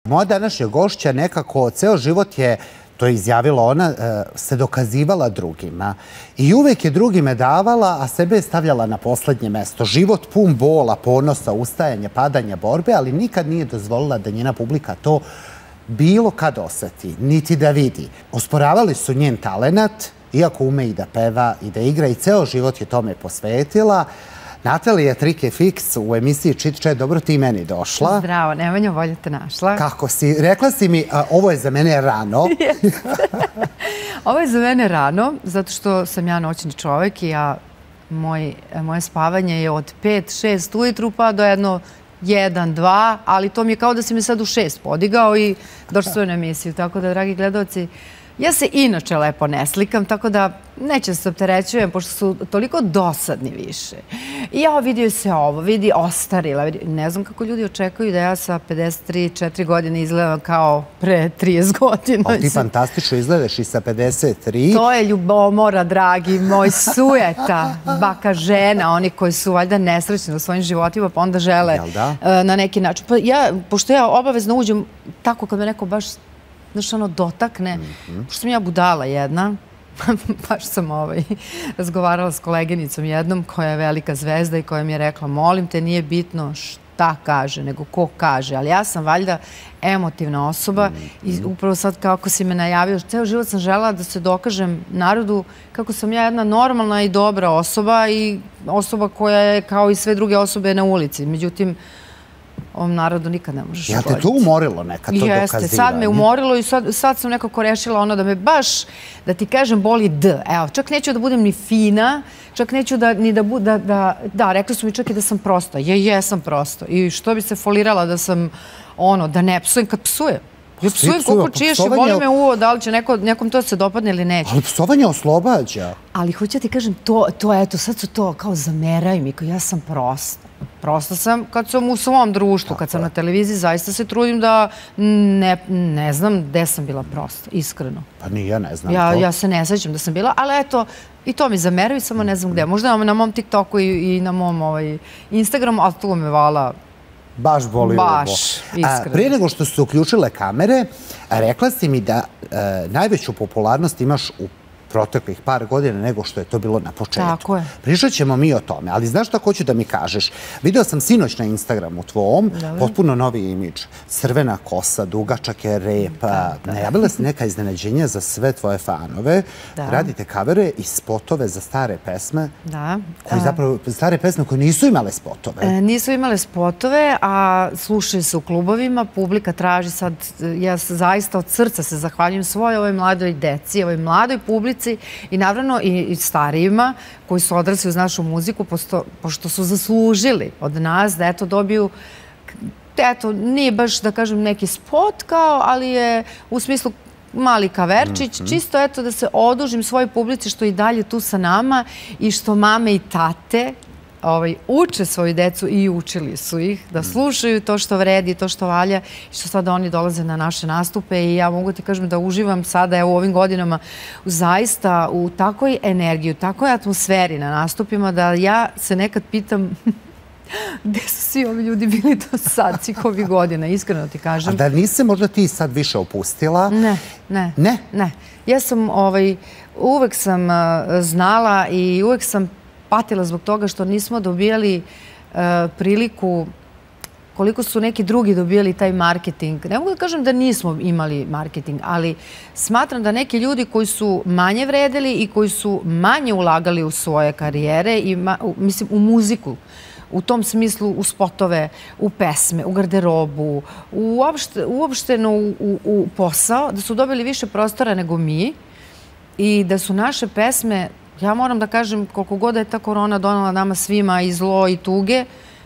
Moja današnja gošća nekako ceo život je, to je izjavila ona, se dokazivala drugima. I uvek je drugime davala, a sebe je stavljala na poslednje mesto. Život pun bola, ponosa, ustajanja, padanja, borbe, ali nikad nije dozvolila da njena publika to bilo kad oseti, niti da vidi. Osporavali su njen talenat, iako ume i da peva i da igra, i ceo život je tome posvetila. Natalija Trike-Fix u emisiji Čit Čet, dobro ti meni došla. Zdravo, Nemanja, bolje te našla. Kako si? Rekla si mi, ovo je za mene rano. Ovo je za mene rano, zato što sam ja noćni čovek i moje spavanje je od 5-6 ujutru pa do jedno 1-2, ali to mi je kao da si me sad u 6 podigao i došli svoju na emisiju. Tako da, dragi gledalci, ja se inače lepo ne slikam, tako da neće se opterećujem, pošto su toliko dosadni više. I ja vidio se ovo, vidi ostarila. Ne znam kako ljudi očekuju da ja sa 53-4 godine izgledam kao pre 30 godina. Ali ti fantastično izgledaš i sa 53. To je ljubomora, dragi moj, sujeta, baka žena, oni koji su valjda nesrećni u svojim životima, pa onda žele na neki način. Pošto ja obavezno uđem tako kad me neko baš dotakne, pošto sam ja budala jedna, baš sam razgovarala s koleginicom jednom koja je velika zvezda i koja mi je rekla, molim te, nije bitno šta kaže, nego ko kaže, ali ja sam valjda emotivna osoba i upravo sad kako si me najavio, ceo život sam želela da se dokažem narodu kako sam ja jedna normalna i dobra osoba i osoba koja je kao i sve druge osobe na ulici. Međutim, ovom narodu nikad ne možeš ugoditi. Ja te to umorilo nekad, to dokazivanje? Jeste, sad me umorilo i sad sam nekako rešila ono da me baš, da ti kažem, boli D. Evo, čak neću da budem ni fina, čak neću ni da budem, da, rekli su mi čak i da sam prosta. Jesam prosto. I što bi se folirala da sam, da ne psujem kad psujem. Ja psujem koliko čiješ i boli me uvo, da li će nekom to se dopadne ili neće. Ali psovanje oslobađa. Ali hoću ti kažem, eto, sad su to kao zameraju mi, kao ja sam prosta. Prosto sam kad sam u svom društvu, kad sam na televiziji, zaista se trudim da ne znam gde sam bila prosta, iskreno. Pa ni ja ne znam to. Ja se ne sećam da sam bila, ali eto, i to mi zameraju, samo ne znam gde. Možda na mom TikToku i na mom Instagramu, ali tu me vala baš boli uvo. Baš, iskreno. Prije nego što su se uključile kamere, rekla si mi da najveću popularnost imaš u proteklih par godina nego što je to bilo na početku. Tako je. Pričat ćemo mi o tome, ali znaš šta hoću da mi kažeš? Video sam sinoć na Instagramu tvom, potpuno novi imidž. Crvena kosa, dugačak je rep. Najavila si neka iznenađenja za sve tvoje fanove. Radite kavere i spotove za stare pesme. Da. Koji zapravo, stare pesme koje nisu imale spotove. Nisu imale spotove, a slušaju se u klubovima. Publika traži sad, ja zaista od srca se zahvaljujem svojoj ovoj mladoj deci, ovoj mladoj publici i naravno i starijima koji su odrasli uz našu muziku, pošto su zaslužili od nas da eto dobiju, eto nije baš da kažem neki spot kao, ali je u smislu mali kaverčić, čisto eto da se odužim svojoj publici što i dalje tu sa nama i što mame i tate uče svoju decu i učili su ih da slušaju to što vredi, to što valja i što sada oni dolaze na naše nastupe i ja mogu ti kažem da uživam sada u ovim godinama zaista u takoj energiji, u takoj atmosferi na nastupima da ja se nekad pitam gde su svi ovi ljudi bili do sad, svih ovih godina, iskreno ti kažem. A da nisi možda ti sad više opustila? Ne. Ja sam, uvek sam znala i uvek sam patila zbog toga što nismo dobijali priliku koliko su neki drugi dobijali taj marketing. Ne mogu da kažem da nismo imali marketing, ali smatram da neki ljudi koji su manje vredeli i koji su manje ulagali u svoje karijere, mislim u muziku, u tom smislu u spotove, u pesme, u garderobu, uopšteno u posao, da su dobili više prostora nego mi i da su naše pesme, ja moram da kažem, koliko god je ta korona donala nama svima i zlo i tuge,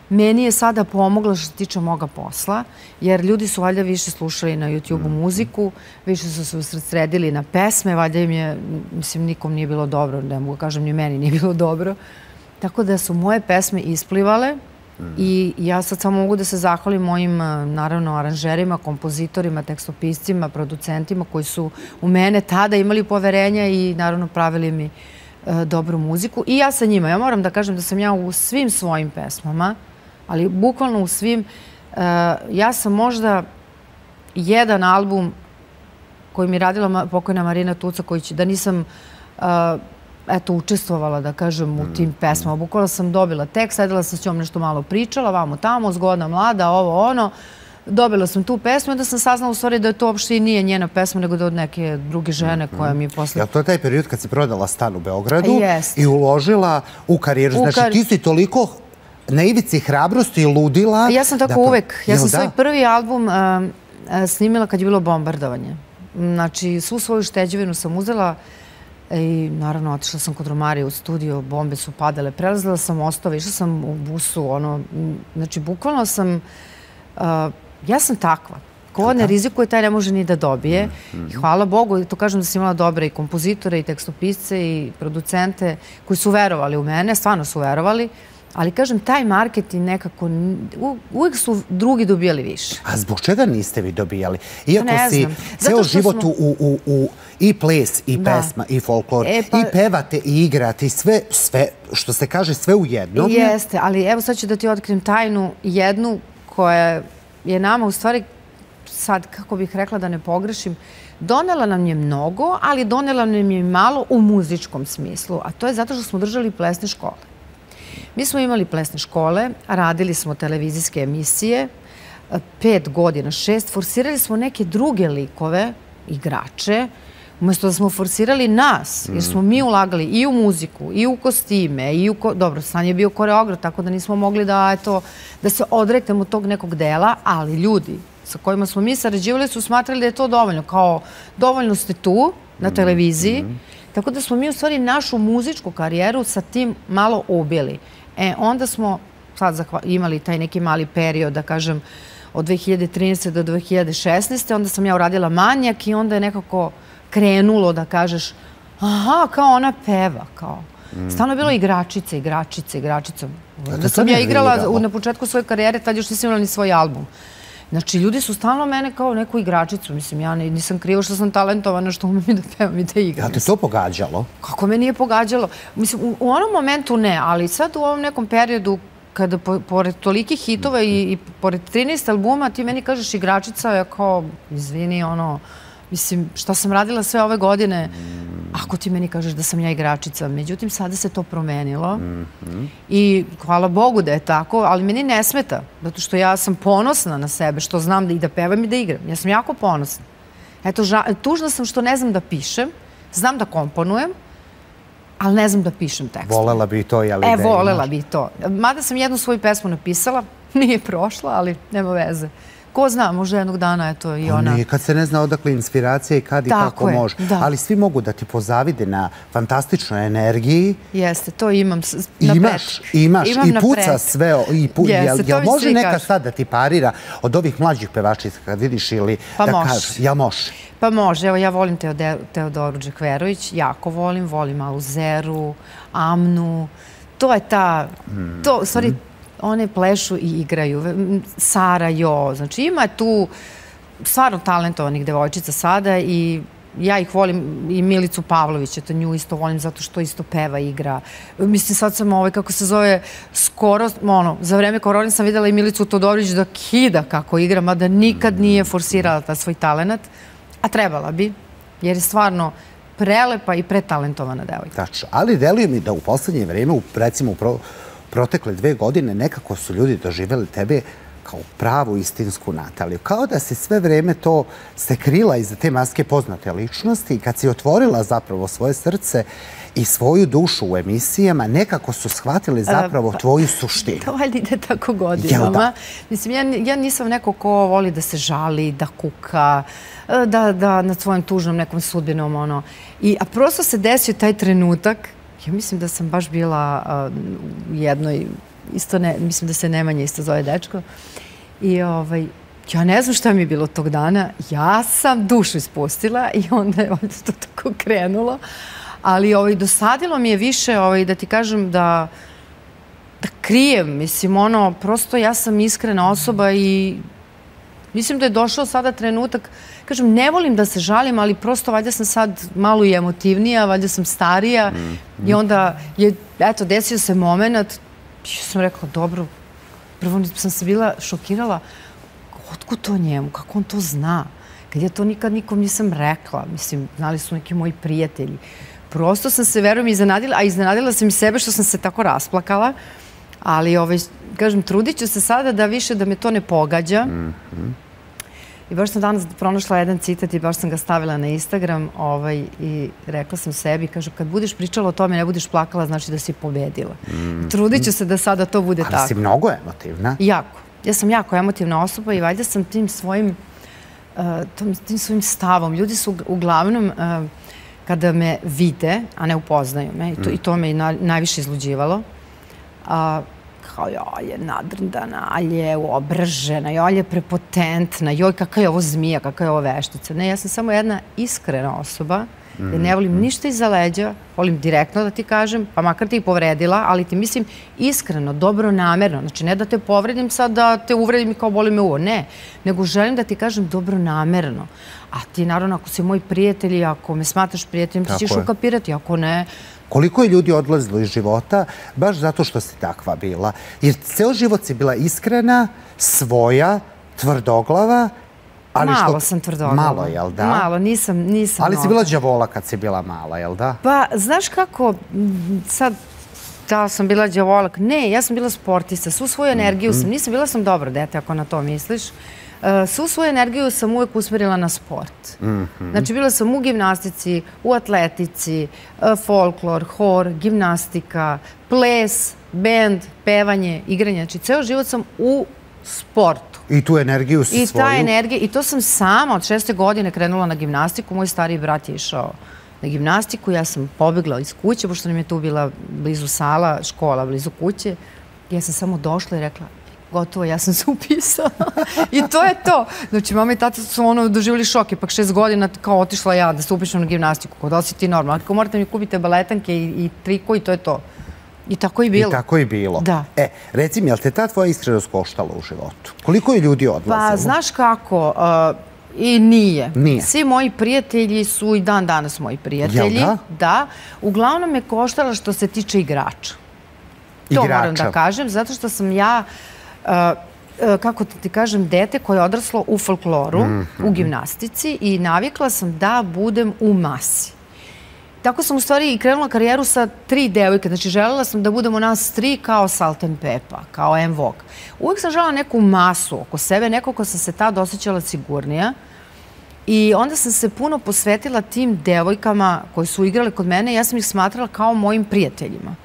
meni je sada pomogla što se tiče moga posla, jer ljudi su valjda više slušali na YouTube-u muziku, više su se usredsredili na pesme, valjda im je, mislim, nikom nije bilo dobro, ne mogu kažem, ni meni nije bilo dobro. Tako da su moje pesme isplivale i ja sad samo mogu da se zahvalim mojim, naravno, aranžerima, kompozitorima, tekstopiscima, producentima koji su u mene tada imali poverenja i, naravno, pravili mi dobru muziku. I ja sa njima. Ja moram da kažem da sam ja u svim svojim pesmama, ali bukvalno u svim, ja sam možda jedan album koji mi je radila pokojna Marina Tuca, da nisam učestvovala, da kažem, u tim pesmama. Bukvalno sam dobila tekst, sedela sam s njom nešto malo pričala, vamo tamo, zgodna mlada, ovo ono. Dobila sam tu pesmu i onda sam saznala u stvari da to uopšte i nije njena pesma, nego da od neke druge žene koja mi je posle... Jel to je taj period kad si prodala stan u Beogradu i uložila u karijeru? Znači ti si toliko na ivici hrabrosti i ludila... Ja sam tako uvek. Ja sam svoj prvi album snimila kad je bilo bombardovanje. Znači, svu svoju šteđevinu sam uzela i naravno otišla sam kod Romarije u studio, bombe su padale, prelazila sam mostove, išla sam u busu, znači bukvalno sam, ja sam takva. Ko ne rizikuje, taj ne može ni da dobije. I hvala Bogu, i to kažem da sam imala dobre i kompozitore, i tekstopisce, i producente koji su verovali u mene, stvarno su verovali. Ali, kažem, taj marketing nekako, uvijek su drugi dobijali više. A zbog čega niste vi dobijali? Iako si ceo život u i ples, i pesma, i folklor, i pevate, i igrate, i sve, što se kaže, sve u jednom. Jeste, ali evo sad ću da ti otkrijem tajnu jednu koja je nama, u stvari, sad, kako bih rekla da ne pogrešim, donela nam je mnogo, ali donela nam je malo u muzičkom smislu. A to je zato što smo držali plesne škole. Mi smo imali plesne škole, radili smo televizijske emisije, 5 godina, 6, forsirali smo neke druge likove, igrače, umjesto da smo forsirali nas, jer smo mi ulagali i u muziku, i u kostime, i u... Dobro, Stan je bio koreograf, tako da nismo mogli da se odreknemo tog nekog dela, ali ljudi sa kojima smo mi sarađivali su smatrali da je to dovoljno, kao dovoljno ste tu na televiziji, tako da smo mi u stvari našu muzičku karijeru sa tim malo ubili. Onda smo sad imali taj neki mali period, da kažem, od 2013. do 2016. Onda sam ja uradila Manjak i onda je nekako krenulo da kažeš aha, kao ona peva, kao. Stalno je bilo igračica, igračica, igračica. Da sam ja igrala na početku svoje karijere, tad još nisam imala ni svoj album. Znači, ljudi su stalno mene kao neku igračicu. Mislim, ja nisam krivo što sam talentovana, što umem i da pevam i da igram. Ja te to pogađalo? Kako me nije pogađalo? Mislim, u onom momentu ne, ali sad u ovom nekom periodu, kada pored tolikih hitova i pored 13 albuma, ti meni kažeš igračica, ja kao, izvini, mislim, šta sam radila sve ove godine, ako ti meni kažeš da sam ja igračica. Međutim, sada se to promenilo i hvala Bogu da je tako, ali meni ne smeta, zato što ja sam ponosna na sebe, što znam da i da pevam i da igram. Ja sam jako ponosna. Eto, tužna sam što ne znam da pišem, znam da komponujem, ali ne znam da pišem tekst. Volela bi i to, jel' ideja? Volela bi i to. Mada sam jednu svoju pesmu napisala, nije prošla, ali nema veze. Ko zna, možda jednog dana je to i ona... Kad se ne zna odakle inspiracija i kad i kako može. Ali svi mogu da ti pozavide na fantastičnoj energiji. Jeste, to imam na pretek. Imaš i puca sve. Jel može neka sad da ti parira od ovih mlađih pevačica kad vidiš ili da kažeš, jel može? Pa može, evo ja volim Teodoru Džekverović, jako volim Aluzeru, Amnu. To je ta... U stvari, one plešu i igraju. Sara Jo, znači ima tu stvarno talentovanih devojčica sada i ja ih volim, i Milicu Pavlović, eto nju isto volim zato što isto peva i igra. Mislim, sad sam kako se zove, skoro, za vreme korone sam videla i Milicu Todorović da kida kako igra, mada nikad nije forsirala ta svoj talent, a trebala bi, jer je stvarno prelepa i pretalentovana devojka. Tačno, ali deluje mi da u poslednje vreme, recimo u protekle 2 godine, nekako su ljudi doživjeli tebe kao pravu istinsku Nataliju. Kao da si sve vreme to se krila iza te maske poznate ličnosti i kad si otvorila zapravo svoje srce i svoju dušu u emisijama, nekako su shvatili zapravo tvoju suštinu. To valjda ide tako godinama. Mislim, ja nisam neko ko voli da se žali, da kuka, da nad svojom tužnom nekom sudbinom, a prosto se desio taj trenutak. Ja mislim da sam baš bila u jednoj, mislim da se Nemanja isto zove dečko, i ja ne znam šta mi je bilo tog dana, ja sam dušu ispustila i onda je to tako krenulo, ali dosadilo mi je više da ti kažem da krijem, mislim, prosto ja sam iskrena osoba i mislim da je došao sada trenutak, kažem, ne volim da se žalim, ali prosto valjda sam sad malo i emotivnija, valjda sam starija i onda je, eto, desio se moment, ja sam rekla, dobro, prvo sam se bila šokirala, otkud to njemu, kako on to zna? Kad ja to nikad nikom nisam rekla, mislim, znali su neki moji prijatelji. Prosto sam se, verujem, iznenadila, a iznenadila sam i sebe što sam se tako rasplakala, ali, kažem, trudit ću se sada da više da me to ne pogađa. I baš sam danas pronašla jedan citat i baš sam ga stavila na Instagram i rekla sam sebi, kažu, kad budeš pričala o tome, ne budeš plakala, znači da si pobedila. Trudit ću se da sada to bude tako. Ali si mnogo emotivna. Jako. Ja sam jako emotivna osoba i valjda sam tim svojim stavom. Ljudi su uglavnom, kada me vide, a ne upoznaju me, i to me najviše izluđivalo, kao joj je nadrndana, ali je obržena, joj je prepotentna, joj kakva je ovo zmija, kakva je ovo veštica. Ne, ja sam samo jedna iskrena osoba, jer ne volim ništa iza leđa, volim direktno da ti kažem, pa makar ti ih povredila, ali ti mislim iskreno, dobronamerno. Znači, ne da te povredim sad, da te uvredim i kao boli me uvo, ne. Nego želim da ti kažem dobronamerno. A ti, naravno, ako si moj prijatelj i ako me smatraš prijateljem, ti ćeš ukapirati, ako ne... Koliko je ljudi odlazilo iz života baš zato što si takva bila? Jer ceo život si bila iskrena, svoja, tvrdoglava. Malo sam tvrdoglava. Malo, jel da? Malo, nisam... Ali si bila đavola kad si bila mala, jel da? Pa, znaš kako, sad, da sam bila đavolak, ne, ja sam bila sportista, svu svoju energiju sam, bila sam dobro dete, ako na to misliš, svu svoju energiju sam uvek usmerila na sport. Znači, bila sam u gimnastici, u atletici, folklor, hor, gimnastika, ples, bend, pevanje, igranje. Znači, ceo život sam u sportu. I tu energiju si svoju? I ta energija, i to sam sama od 6. godine krenula na gimnastiku. Moj stariji brat je išao na gimnastiku. Ja sam pobegla iz kuće, pošto nam je tu bila blizu sala, škola blizu kuće. Ja sam samo došla i rekla, gotovo, ja sam se upisala. I to je to. Znači, mama i tata su doživjeli šok. Ipak 6 godina kao otišla ja da se upišem na gimnastiku. Kao da li si ti normalno? Ako morate mi kupite baletanke i triko i to je to. I tako je bilo. I tako je bilo. Da. Reci mi, je li te ta tvoja iskrenost koštala u životu? Koliko je ljudi odlazilo? Pa, znaš kako, i nije. Nije. Svi moji prijatelji su i dan danas moji prijatelji. Jel da? Da. Uglavnom me koštala što se tiče igrača. To moram da kažem, zato što sam ja, kako ti kažem, dete koje je odraslo u folkloru, u gimnastici i navikla sam da budem u masi. Tako sam u stvari i krenula karijeru sa 3 devojke. Znači, želela sam da budemo nas 3 kao Salt and Peppa, kao En Vogue. Uvijek sam želela neku masu oko sebe, nekako sam se tad osjećala sigurnija. I onda sam se puno posvetila tim devojkama koje su igrale kod mene. Ja sam ih smatrala kao mojim prijateljima.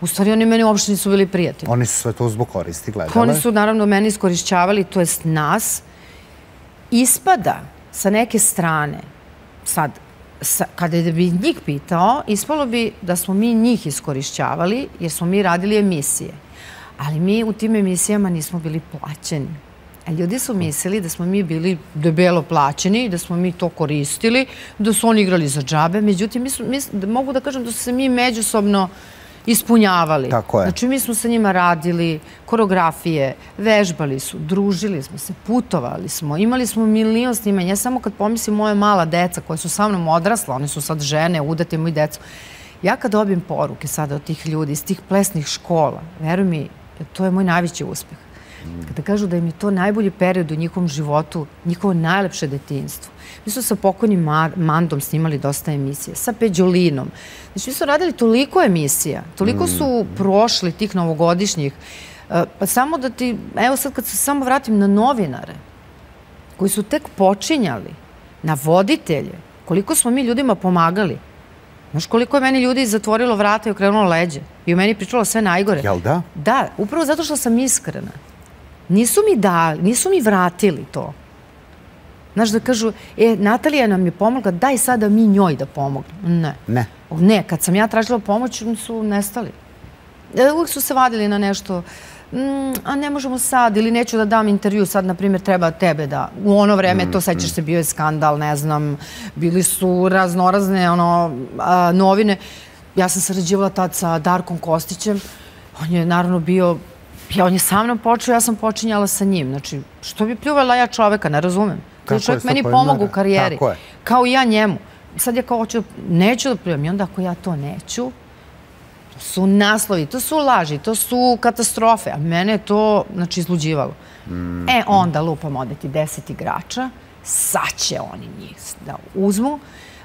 U stvari, oni meni uopšte nisu bili prijatelji. Oni su sve to zbog koristi gledale? Oni su, naravno, meni iskorišćavali, to jest nas. Ispada sa neke strane, sad, kada bi njih pitao, ispalo bi da smo mi njih iskorišćavali, jer smo mi radili emisije. Ali mi u tim emisijama nismo bili plaćeni. A ljudi su mislili da smo mi bili debelo plaćeni, da smo mi to koristili, da su oni igrali za džabe. Međutim, mogu da kažem da su se mi međusobno ispunjavali. Tako je. Znači, mi smo sa njima radili koreografije, vežbali su, družili smo se, putovali smo, imali smo milion snimanja. Ja samo kad pomislim moje mala deca koje su sa mnom odrasla, one su sad žene, udate moji decu. Ja kad dobijem poruke sada od tih ljudi iz tih plesnih škola, veruj mi, to je moj najveći uspeh. Kada kažu da im je to najbolji period u njihovom životu, njihovo najlepše detinjstvo. Mi su sa pokojnim Mandom snimali dosta emisije, sa Peđolinom. Znači, mi su radili toliko emisija, toliko su prošli tih novogodišnjih. Pa samo da ti, evo sad kad se samo vratim na novinare, koji su tek počinjali, na voditelje, koliko smo mi ljudima pomagali. Znaš koliko je meni ljudi zatvorilo vrata i okrenulo leđe i u meni pričalo sve najgore. Jel da? Da, upravo zato što sam iskrena. Nisu mi dali, nisu mi vratili to. Znaš, da kažu, Natalija nam je pomogla, daj sada mi njoj da pomogu. Ne. Ne. Ne, kad sam ja tražila pomoć, su nestali. Uvijek su se vadili na nešto, a ne možemo sad, ili neću da dam intervju, sad, na primjer, treba tebe da... U ono vreme, to sećaš se, bio je skandal, ne znam, bili su raznorazne novine. Ja sam sarađivala tad sa Darkom Kostićem, on je naravno bio... On je sa mnom počeo, ja sam počinjala sa njim. Znači, što bi pljuvala ja čoveka, ne razumem. Kada čovjek meni pomogu u karijeri, kao i ja njemu. Sad ja kao neću da pljuvam. I onda ako ja to neću, To su naslovi, to su laži, to su katastrofe, a mene je to, znači, izluđivalo. Onda lupamo odeti 10 igrača, sad će oni njih da uzmu,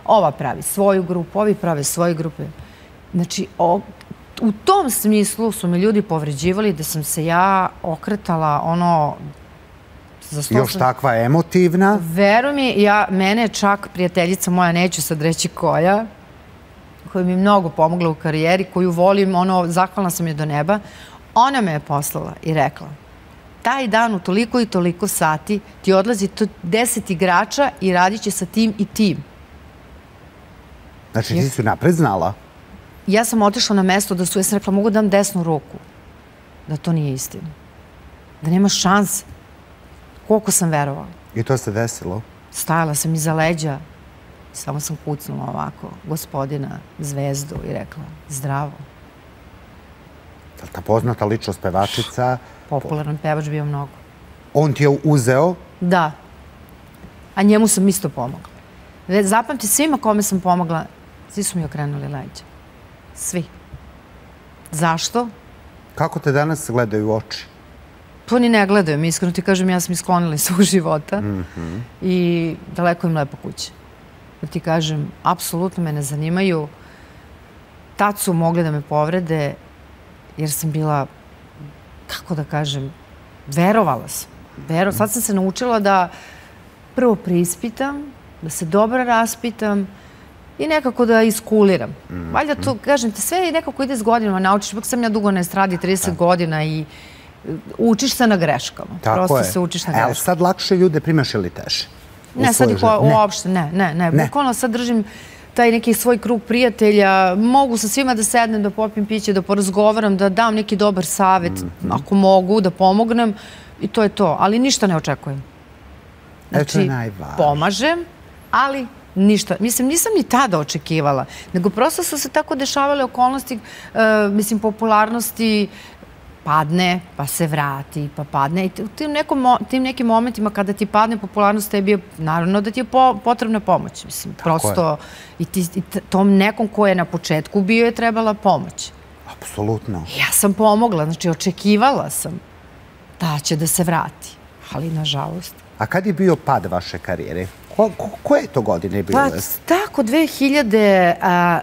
ova pravi svoju grupu, ovi prave svoje grupe. Znači, u tom smislu su me ljudi povređivali da sam se ja okretala ono... Još takva emotivna? Veruj mi, mene čak prijateljica moja, neću sad reći koja, koja mi je mnogo pomogla u karijeri, koju volim, zahvalna sam je do neba, ona me je poslala i rekla: taj dan u toliko i toliko sati ti odlazi 10 igrača i radit će sa tim i tim. Znači ti si napred znala? Ja sam otišla na mesto da ja sam rekla mogu da dam desnu ruku. Da to nije istina. Da nema šanse. Koliko sam verovala. I to se desilo? Stajala sam iza leđa. Samo sam kucnula ovako gospodina Zvezdu i rekla zdravo. Ta poznata ličnost pevačica? Popularan pevač bio mnogo. On ti je uzeo? Da. A njemu sam isto pomogla. Zapamti, svima kome sam pomogla, svi su mi okrenuli leđa. Svi. Zašto? Kako te danas gledaju u oči? To ni ne gledaju mi, iskreno ti kažem, ja sam isklonila iz svog života i daleko im lepo kuće. Da ti kažem, apsolutno me ne zanimaju. Tad su mogli da me povrede, jer sam bila, kako da kažem, verovala sam. Sad sam se naučila da prvo preispitam, da se dobro raspitam i nekako da iskuliram. Valjda to, kažem ti, sve nekako ide s godinama, naučiš, ipak sam ja dugo na estradi, 30 godina i učiš se na greškama. Prosto se učiš na greškama. Ali sad lakše ljude primaš ili teže? Ne, sad ih uopšte, ne. Bukvalno sad držim taj neki svoj krug prijatelja. Mogu sa svima da sednem, da popijem piće, da porazgovaram, da dam neki dobar savjet, ako mogu, da pomognem i to je to. Ali ništa ne očekujem. Znači, pomažem, ali ništa. Mislim, nisam ni tada očekivala, nego prosto su se tako dešavale okolnosti, mislim, popularnosti, padne, pa se vrati, pa padne. I u tim nekim momentima kada ti padne popularnost, tebi je naravno da ti je potrebna pomoć. Mislim, prosto i tom nekom ko je na početku bio je trebala pomoć. Apsolutno. Ja sam pomogla, znači očekivala sam da će da se vrati, ali nažalost. A kad je bio pad vaše karijere? Koje to godine bilo? Pa tako, 2006.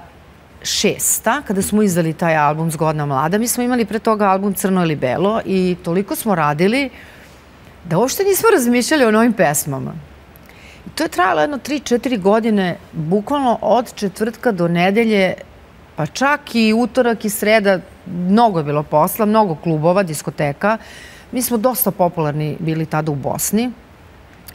Kada smo izdali taj album Zgodna mlada, mi smo imali pre toga album Crno ili belo i toliko smo radili da uopšte nismo razmišljali o novim pesmama. I to je trajalo jedno 3-4 godine, bukvalno od četvrtka do nedelje, pa čak i utorak i sreda, mnogo je bilo posla, mnogo klubova, diskoteka. Mi smo dosta popularni bili tada u Bosni.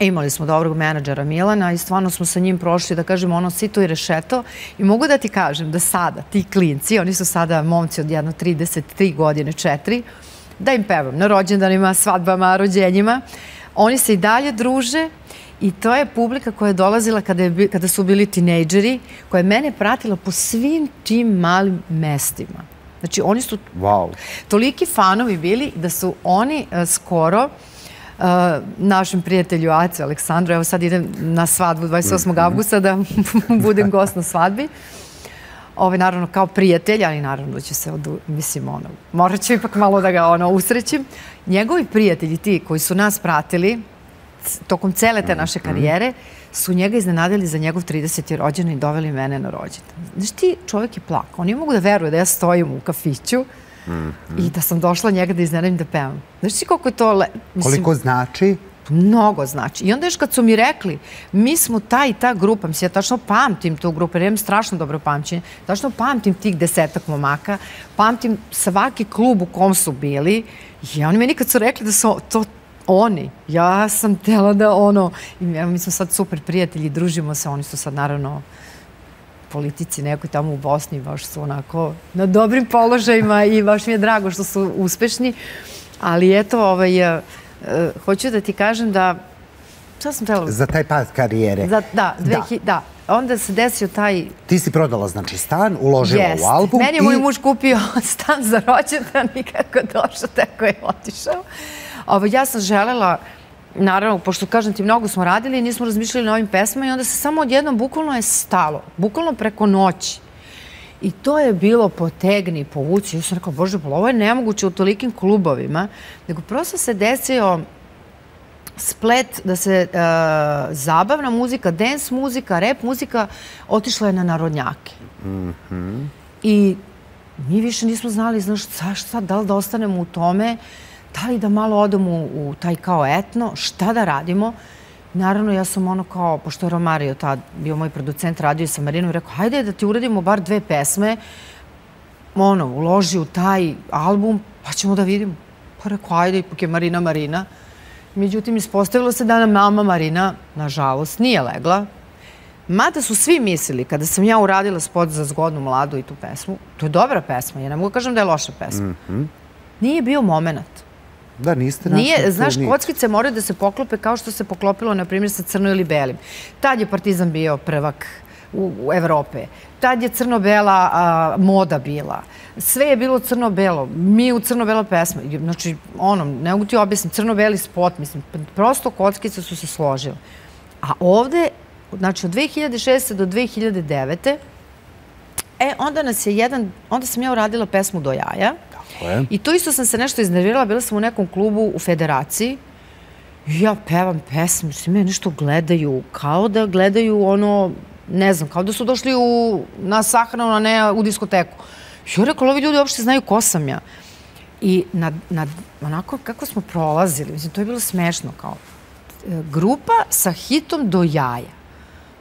Imali smo dobrog menadžera Milana i stvarno smo sa njim prošli, da kažemo, ono sito i rešeto. I mogu da ti kažem da sada ti klinci, oni su sada momci od jedno 33 godine, 4, da im pevam na rođendanima, svadbama, rođenjima. Oni se i dalje druže i to je publika koja je dolazila kada su bili tinejdžeri, koja je mene pratila po svim tim malim mestima. Znači, oni su toliki fanovi bili da su oni skoro našem prijatelju Ace, Aleksandru, evo sad idem na svadbu 28. avgusta da budem gost na svadbi. Naravno kao prijatelj, ali naravno da ću se, mislim, morat ću ipak malo da ga usrećim. Njegovi prijatelji, ti koji su nas pratili tokom cele te naše karijere, su njega iznenadili za njegov 30. rođendan i doveli mene na rođendan. Znaš ti, čovjek je plakao. On je mogu da veruje da ja stojim u kafiću i da sam došla njega da iznenadim da pevam. Znaš ti koliko je to... Koliko znači? Mnogo znači. I onda još kad su mi rekli, mi smo ta i ta grupa, mislim, ja tačno pamtim tu grupu, jer imam strašno dobro pamćenje, tačno pamtim tih 10 momaka, pamtim svaki klub u kom su bili i oni meni kad su rekli da su to oni, ja sam htjela da mi smo sad super prijatelji, družimo se, oni su sad naravno politici nekoj tamo u Bosni, baš su onako na dobrim položajima i baš mi je drago što su uspešni, ali eto, hoću da ti kažem da, šta sam htjela? Za taj pad karijere. Da, onda se desio taj... Ti si prodala, znači, stan, uložila u album i... Meni je moj muž kupio stan za rođendan i kako je došao, tako je otišao. Ja sam želela, naravno, pošto kažem ti, mnogo smo radili i nismo razmišljali na ovim pesmama i onda se samo odjednom bukvalno je stalo, bukvalno preko noći. I to je bilo potegni, povući. Ja sam rekao, Bože, ovo je nemoguće u tolikim klubovima, nego prosto se desio splet da se zabavna muzika, dance muzika, rap muzika otišla je na narodnjake. I mi više nismo znali, znaš, šta, da li da ostanemo u tome, da li da malo odemo u taj kao etno, šta da radimo. Naravno, ja sam ono kao, pošto je Romario tad bio moj producent, radio sa Marinom i rekao, hajde da ti uradimo bar 2 pesme, uloži u taj album, pa ćemo da vidimo. Pa rekao, hajde, ipak je Marina. Međutim, ispostavilo se da nam mama Marina, nažalost, nije legla. Mada su svi mislili, kada sam ja uradila spot za Zgodnu mladu i tu pesmu, to je dobra pesma, ja ne mogu kažem da je loša pesma. Nije bio moment. Da, niste našli. Znaš, kockice moraju da se poklope kao što se poklopilo, na primjer, sa crno ili belim. Tad je Partizan bio prvak u Evrope. Tad je crno-bela moda bila. Sve je bilo crno-belo. Mi u crno-belo pesma. Znači, ne mogu ti objasniti, crno-beli spot, mislim, prosto kockice su se složile. A ovde, znači, od 2006. do 2009. Onda sam ja uradila pesmu Do jaja. I to isto sam se nešto iznervirala, bila sam u nekom klubu u Federaciji i ja pevam pesmu, svi me nešto gledaju, kao da gledaju ne znam, kao da su došli na sahranu, a ne u diskoteku. I ja rekao, ovi ljudi uopšte znaju ko sam ja. I onako kako smo prolazili, mislim, to je bilo smešno, kao grupa sa hitom Do jaja.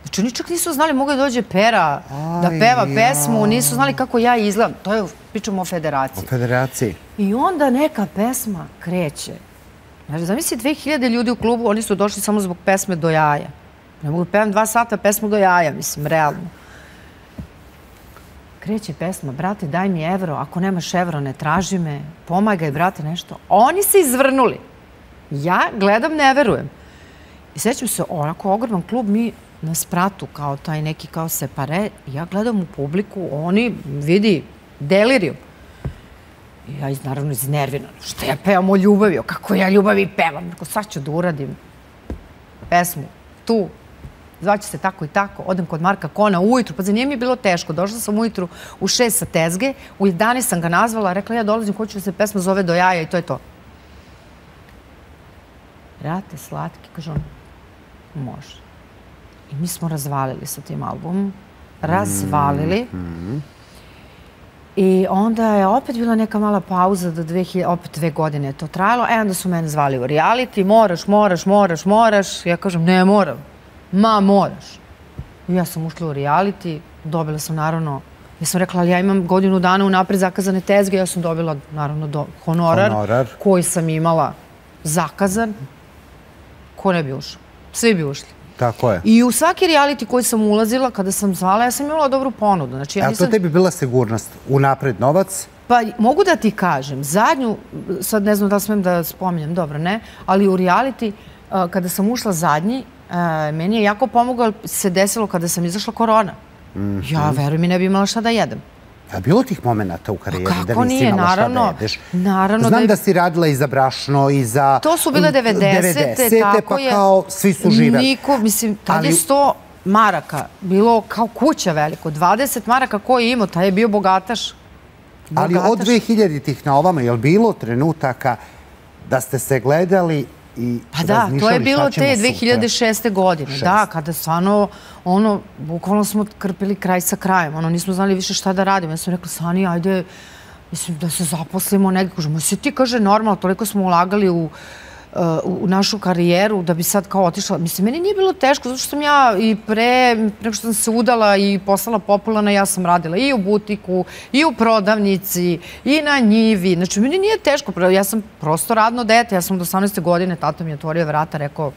Znači, oni čak nisu znali, mogu da dođe Pera da peva pesmu, nisu znali kako ja izgledam. To je, pričamo o Federaciji. O Federaciji. I onda neka pesma kreće. Znači, zamisli 2000 ljudi u klubu, oni su došli samo zbog pesme Do jaja. Ne mogu da pevam 2 sata pesmu Do jaja, mislim, realno. Kreće pesma, brate, daj mi evro, ako nemaš evro, ne traži me, pomagaj, brate, nešto. Oni se izvrnuli. Ja gledam, ne verujem. I sećam se, onako ogroman klub, mi na spratu, kao taj neki kao separe, ja gledam u publiku, oni, vidi, delirijum. I ja naravno iznervirana, što ja pevam o ljubavi, kako ja ljubavi pevam, tako sad ću da uradim pesmu, tu, zvaće se tako i tako, odem kod Marka Kona ujutru, pa za nije mi je bilo teško, došla sam ujutru u 6 sa tezge, u 11 sam ga nazvala, rekla ja dolazim, hoću da se pesma zove Do jaja i to je to. Brate, slatki, kaže on, može. I mi smo razvalili sa tim albumom. Razvalili. I onda je opet bila neka mala pauza do 2000, opet 2 godine je to trajalo. Onda su mene zvali u reality, moraš. Ja kažem, ne moram. Ma, moraš. I ja sam ušla u reality, dobila sam naravno, ja sam rekla, ali ja imam godinu dana unapred zakazane tezge, ja sam dobila naravno honorar koji sam imala zakazan. Ko ne bi ušao? Svi bi ušli. Tako je. I u svaki reality koji sam ulazila, kada sam zvala, ja sam imala dobru ponudu. A to tebi bila sigurnost? Unapred novac? Pa mogu da ti kažem, zadnju, sad ne znam da li smijem da spominjem, dobro, ne, ali u reality, kada sam ušla zadnji, meni je jako pomogao, se desilo kada sam izašla korona. Ja, veruj mi, ne bi imala šta da jedem. Je li bilo tih momenta u karijeri da nisi imala šta da jedeš? Naravno. Znam da si radila i za brašno i za... To su bile 90-te, tako je. Pa kao svi su živeli. Niko, mislim, tad je 100 maraka bilo kao kuća veliko. 20 maraka koji je imao, taj je bio bogataš. Ali od 2000-ih na ovamo, je li bilo trenutaka da ste se gledali i pa da, to je bilo te 2006. godine. Da, kada stvarno, bukvalno smo krpili kraj sa krajem. Nismo znali više šta da radimo. Ja sam rekla, Sani, ajde, mislim, da se zaposlimo negdje. Kažemo, si ti, kaže, normalno, toliko smo ulagali u našu karijeru da bi sad kao otišla. Mislim, meni nije bilo teško, zato što sam ja i nego što sam se udala i postala popularna, ja sam radila i u butiku, i u prodavnici, i na njivi. Znači, meni nije teško. Ja sam prosto radno dete. Ja sam od 18. godine, tata mi je otvorio vrata, rekao,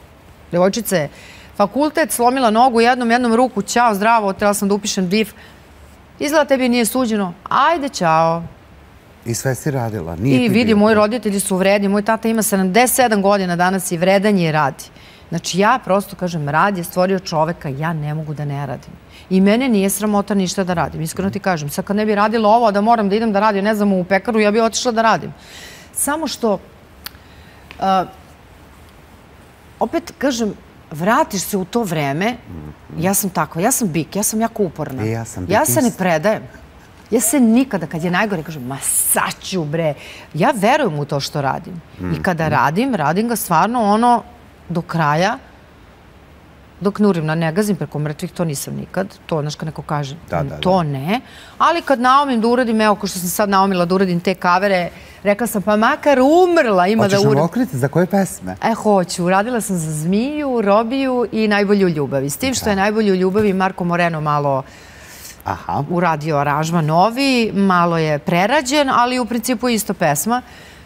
devojčice, fakultet, slomila nogu jednom ruku, ćao, zdravo, trebala sam da upišem DIF. Izgleda tebi nije suđeno. Ajde, ćao. I sve si radila? I vidi, moji roditelji su vredni. Moj tata ima 77 godina danas i vredan je i radi. Znači, ja prosto kažem, rad je stvorio čoveka, ja ne mogu da ne radim. I mene nije sramota ništa da radim. Iskreno ti kažem, sad kad ne bi radila ovo, da moram da idem da radim, ne znam, u pekaru, ja bi otišla da radim. Samo što, opet kažem, vratiš se u to vreme, ja sam takva, ja sam bik, ja sam jako uporna. Ja se ne predajem. Ja se nikada, kad je najgore, kažem, ma sad ću bre. Ja verujem u to što radim. I kada radim ga stvarno ono do kraja, dok ne urim, ne gazim preko mrtvih, to nisam nikad. To, znaš, kad neko kaže, to ne. Ali kad naumim da uradim, evo, ko što sam sad naumila da uradim te kavere, rekla sam, pa makar umrla ima da uradim. Hoćeš nam okriti za koje pesme? Hoću. Uradila sam za Zmiju, Robiju i Najbolju ljubavi. S tim što je Najbolju ljubavi Marko Moreno malo uradio aranžman novi, malo je prerađen, ali u principu isto pesma.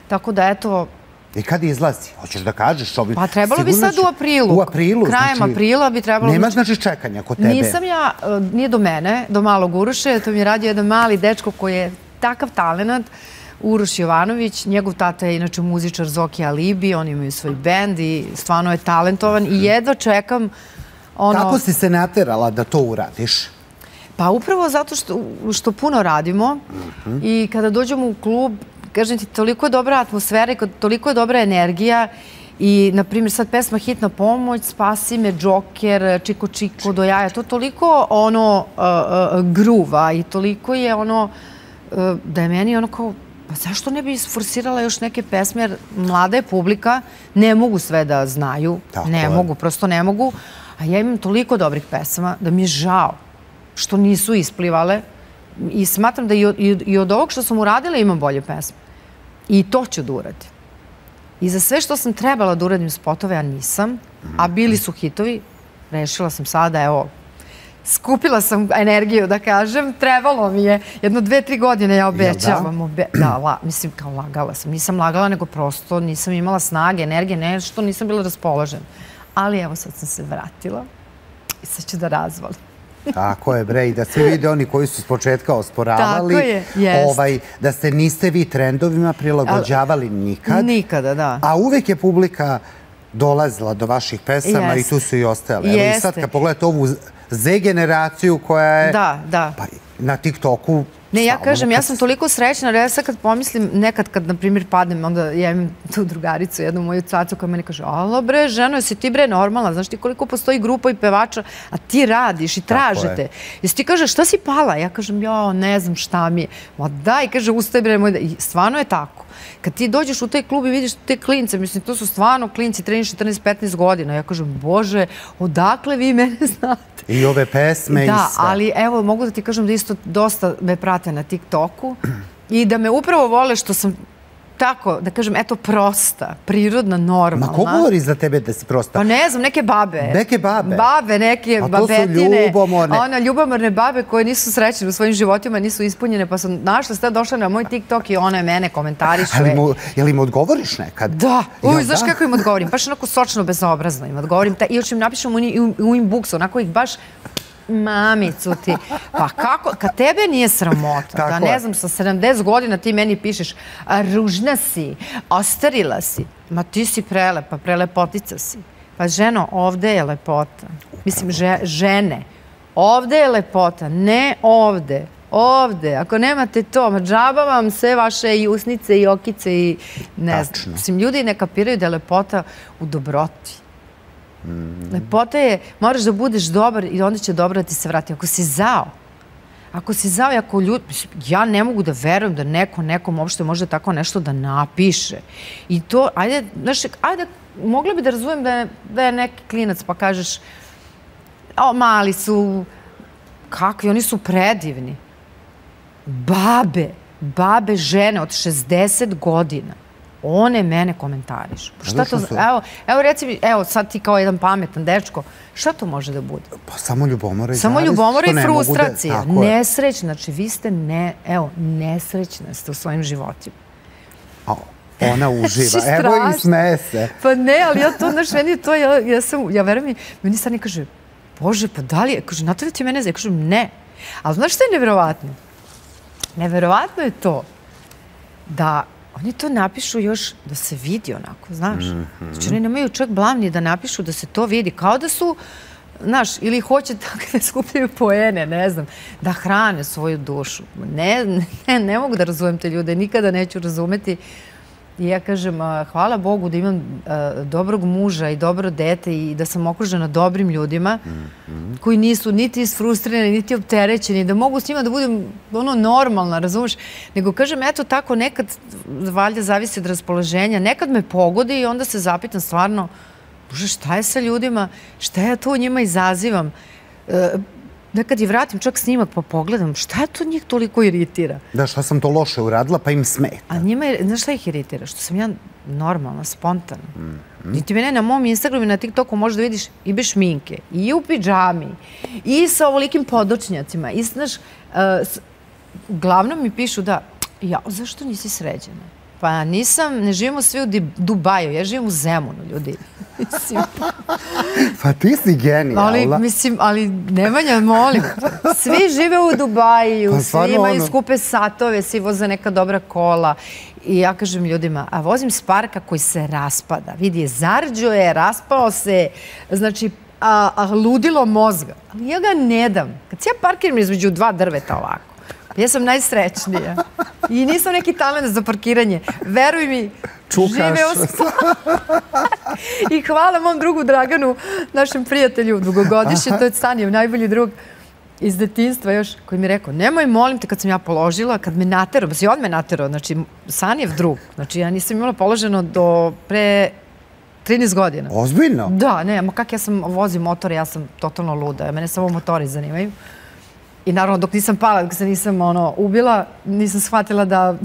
Tako da, eto... I kad izlazi? Hoćeš da kažeš? Pa trebalo bi sad u aprilu. U aprilu? Krajem aprila bi trebalo... Nema znači čekanja kod tebe? Nisam ja, nije do mene, do malog Uroše. To mi je radio jedan mali dečko koji je takav talenat. Uroš Jovanović, njegov tata je inače muzičar Zoki Alibi, oni imaju svoj bend i stvarno je talentovan i jedva čekam ono... Kako si se naterala da to uradiš? Pa upravo zato što puno radimo i kada dođemo u klub, kažem ti, toliko je dobra atmosfera i toliko je dobra energija i, na primjer, sad pesma Hitna pomoć, Spasi me, Džoker, Čiko Čiko, do jaja, to toliko ono gruva i toliko je ono da je meni ono kao, pa zašto ne bi isforsirala još neke pesme, jer mlada je publika, ne mogu sve da znaju, ne mogu, prosto ne mogu, a ja imam toliko dobrih pesama da mi je žao što nisu isplivale i smatram da i od ovog što sam uradila imam bolje pesme. I to ću da uradim. I za sve što sam trebala da uradim spotove, a nisam, a bili su hitovi, rešila sam sada, evo, skupila sam energiju, da kažem, trebalo mi je, 1-2-3 godine ja obećavam. Da, mislim, kao lagala sam. Nisam lagala, nego prosto nisam imala snage, energije, nešto, nisam bila raspoložena. Ali evo, sad sam se vratila i sad ću da razvalim. Tako je, bre, i da se vide oni koji su s početka osporavali, da se niste vi trendovima prilagođavali nikad. Nikada, da. A uvek je publika dolazila do vaših pesama i tu su i ostale. Evo i sad kad pogledate ovu Z generaciju koja je na TikToku... Ne, ja kažem, ja sam toliko srećna, jer ja sad kad pomislim, nekad kad, na primjer, padnem, onda ja imam tu drugaricu, jednu moju cacu koja meni kaže, alo bre, ženo, jesi ti bre normalna, znaš ti koliko postoji grupa i pevača, a ti radiš i tražite. Jesi ti kaže, šta si pala? Ja kažem, jo, ne znam šta mi je. Ma daj, kaže, ustaj bre moj. I stvarno je tako. Kad ti dođeš u taj klub i vidiš te klince, mislim, to su stvarno klinci, 13, 14, 15 godina. Ja kažem, Bože, odakle vi mene znate? I ove pesme i sve. Da, ali evo, mogu da ti kažem da isto dosta me prate na TikToku i da me upravo vole što sam tako, da kažem, eto, prosta, prirodna, normalna. Ma ko govori za tebe da si prosta? Pa ne znam, neke babe. Neke babe? Babe, neke babetine. A to su ljubomorne. Ona, ljubomorne babe koje nisu srećene u svojim životima, nisu ispunjene, pa sam našla, sad došla na moj TikTok i ona je mene komentariše. Jel im odgovoriš nekad? Da. Uj, znaš kako im odgovorim? Baš onako sočno, bezobrazno im odgovorim. I još im napišem u inbox, onako ih baš... Mamicu ti. Pa kako, kad tebe nije sramota, da ne znam, sa 70 godina ti meni pišeš ružna si, ostarila si, ma ti si prelepa, prelepotica si. Pa ženo, ovde je lepota. Mislim, žene, ovde je lepota, ne ovde. Ovde, ako nemate to, ma džaba vam sve vaše i usnice i okice i ne znam. Mislim, ljudi ne kapiraju da je lepota u dobroti. Lepota je, moraš da budeš dobar i onda će dobro da ti se vrati. Ako si zao i ako ljudi, ja ne mogu da verujem da nekom uopšte može tako nešto da napiše. I to, ajde, mogla bi da razumem da je neki klinac pa kažeš, mali su, kakvi, oni su predivni. Babe žene od 60 godina. One mene komentarišu. Evo reci mi, evo sad ti kao jedan pametan dečko, šta to može da bude? Pa samo ljubomora i samo ljubomora i frustracija. Nesrećna, znači vi ste, nesrećna ste u svojim životima. Ona uživa, evo i smeje se. Pa ne, ali ja to, znaš, meni to, ja verujem mi, meni sad ne kaže, Bože, pa da li je, kaže, Natalija ti mene zna, ja kažem, ne. Ali znaš šta je neverovatno? Neverovatno je to da oni to napišu još da se vidi onako, znaš. Znači, oni nemaju čak blamni da napišu da se to vidi. Kao da su, znaš, ili hoće tako da skupljaju poene, ne znam, da hrane svoju dušu. Ne mogu da razumem te ljude, nikada neću razumeti. I ja kažem, hvala Bogu da imam dobrog muža i dobro dete i da sam okružena dobrim ljudima koji nisu niti isfrustrirani, niti opterećeni, da mogu s njima da budem normalna, razumeš? Nego kažem, eto tako, nekad, valjda zavisi od raspoloženja, nekad me pogodi i onda se zapitam stvarno, bože, šta je sa ljudima, šta ja to u njima izazivam? Nekad i vratim čak snimak pa pogledam, šta to njih toliko iritira? Da, šta sam to loše uradila pa im smeta. A njima, znaš šta ih iritira? Što sam ja normalna, spontana. Niti mene na mom Instagramu i na TikToku možeš da vidiš i bez šminke, i u pidžami, i sa ovolikim podočnjacima. I znaš, uglavnom mi pišu da, ja, zašto nisi sređena? Pa nisam, ne živimo svi u Dubaju, ja živim u Zemunu, ljudi. Pa ti si genijalna. Ali Nemanja, molim, svi žive u Dubaju, svi imaju skupe satove, svi voze neka dobra kola. I ja kažem ljudima, a vozim Sparka koji se raspada. Vidi, zarđo je, raspao se, znači, ludilo mozga. Ali ja ga ne dam. Kad se ja parkiram između dva drveta ovako, ja sam najsrećnija. I nisam neki talent za parkiranje. Veruj mi, živeo sam. I hvala mom drugu Draganu, našem prijatelju, dugogodišnje, to je Sanijev najbolji drug iz detinjstva još, koji mi je rekao, nemoj, molim te, kad sam ja položila, kad me naterao, pa si on me naterao, znači, Sanijev drug, znači, ja nisam imala položeno do pre 13 godina. Ozbiljno? Da, ne, kak ja sam vozim motore, ja sam totalno luda, mene samo motori zanimaju. I naravno, dok nisam pala, dok se nisam ubila, nisam shvatila da